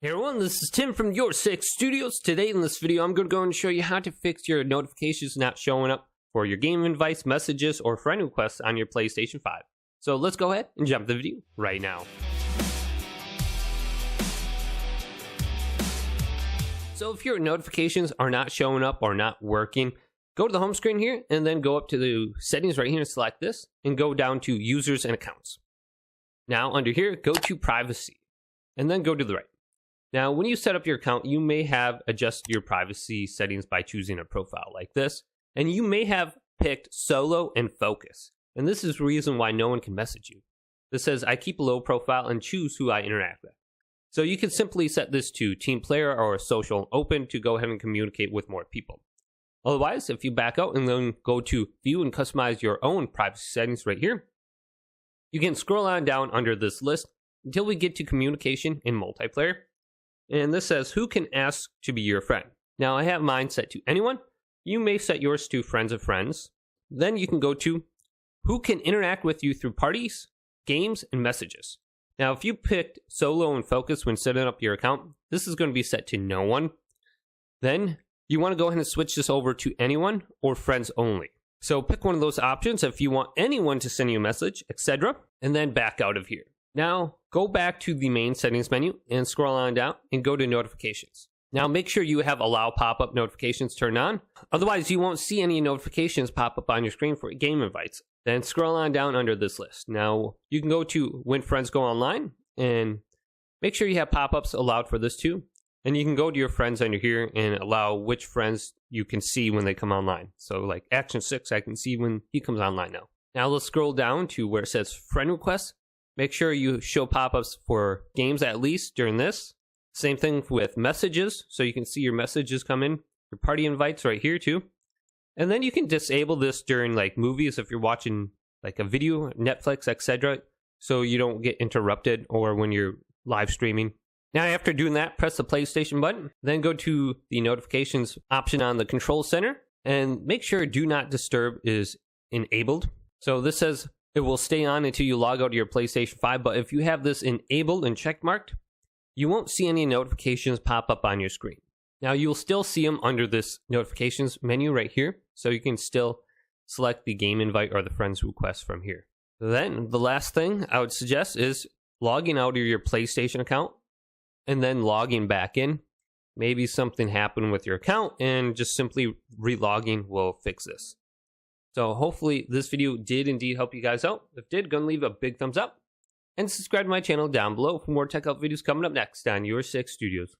Hey everyone, this is Tim from YourSixStudios. Today in this video, I'm going to go and show you how to fix your notifications not showing up for your game invites, messages, or friend requests on your PlayStation 5. So let's go ahead and jump the video right now. So if your notifications are not showing up or not working, go to the home screen here and then go up to the settings right here and select this and go down to users and accounts. Now under here, go to privacy and then go to the right. Now, when you set up your account, you may have adjusted your privacy settings by choosing a profile like this, and you may have picked solo and focus. And this is the reason why no one can message you. This says, I keep a low profile and choose who I interact with. So you can simply set this to team player or social open to go ahead and communicate with more people. Otherwise, if you back out and then go to view and customize your own privacy settings right here, you can scroll on down under this list until we get to communication in multiplayer. And this says, who can ask to be your friend? Now I have mine set to anyone. You may set yours to friends of friends. Then you can go to who can interact with you through parties, games, and messages. Now if you picked solo and focus when setting up your account, this is going to be set to no one. Then you want to go ahead and switch this over to anyone or friends only. So pick one of those options if you want anyone to send you a message, etc. And then back out of here. Now, go back to the main settings menu and scroll on down and go to notifications. Now, make sure you have allow pop-up notifications turned on. Otherwise, you won't see any notifications pop up on your screen for game invites. Then scroll on down under this list. Now, you can go to when friends go online and make sure you have pop-ups allowed for this too. And you can go to your friends under here and allow which friends you can see when they come online. So like Action 6, I can see when he comes online now. Now, let's scroll down to where it says friend requests. Make sure you show pop-ups for games at least during this. Same thing with messages, so you can see your messages come in. Your party invites right here too. And then you can disable this during like movies if you're watching like a video, Netflix, etc. So you don't get interrupted or when you're live streaming. Now after doing that, press the PlayStation button. Then go to the notifications option on the control center. And make sure Do Not Disturb is enabled. So this says, it will stay on until you log out of your PlayStation 5, but if you have this enabled and checkmarked, you won't see any notifications pop up on your screen. Now, you'll still see them under this notifications menu right here, so you can still select the game invite or the friends request from here. Then, the last thing I would suggest is logging out of your PlayStation account and then logging back in. Maybe something happened with your account and just simply relogging will fix this. So hopefully this video did indeed help you guys out. If it did, go and leave a big thumbs up. And subscribe to my channel down below for more tech help videos coming up next on YourSixStudios.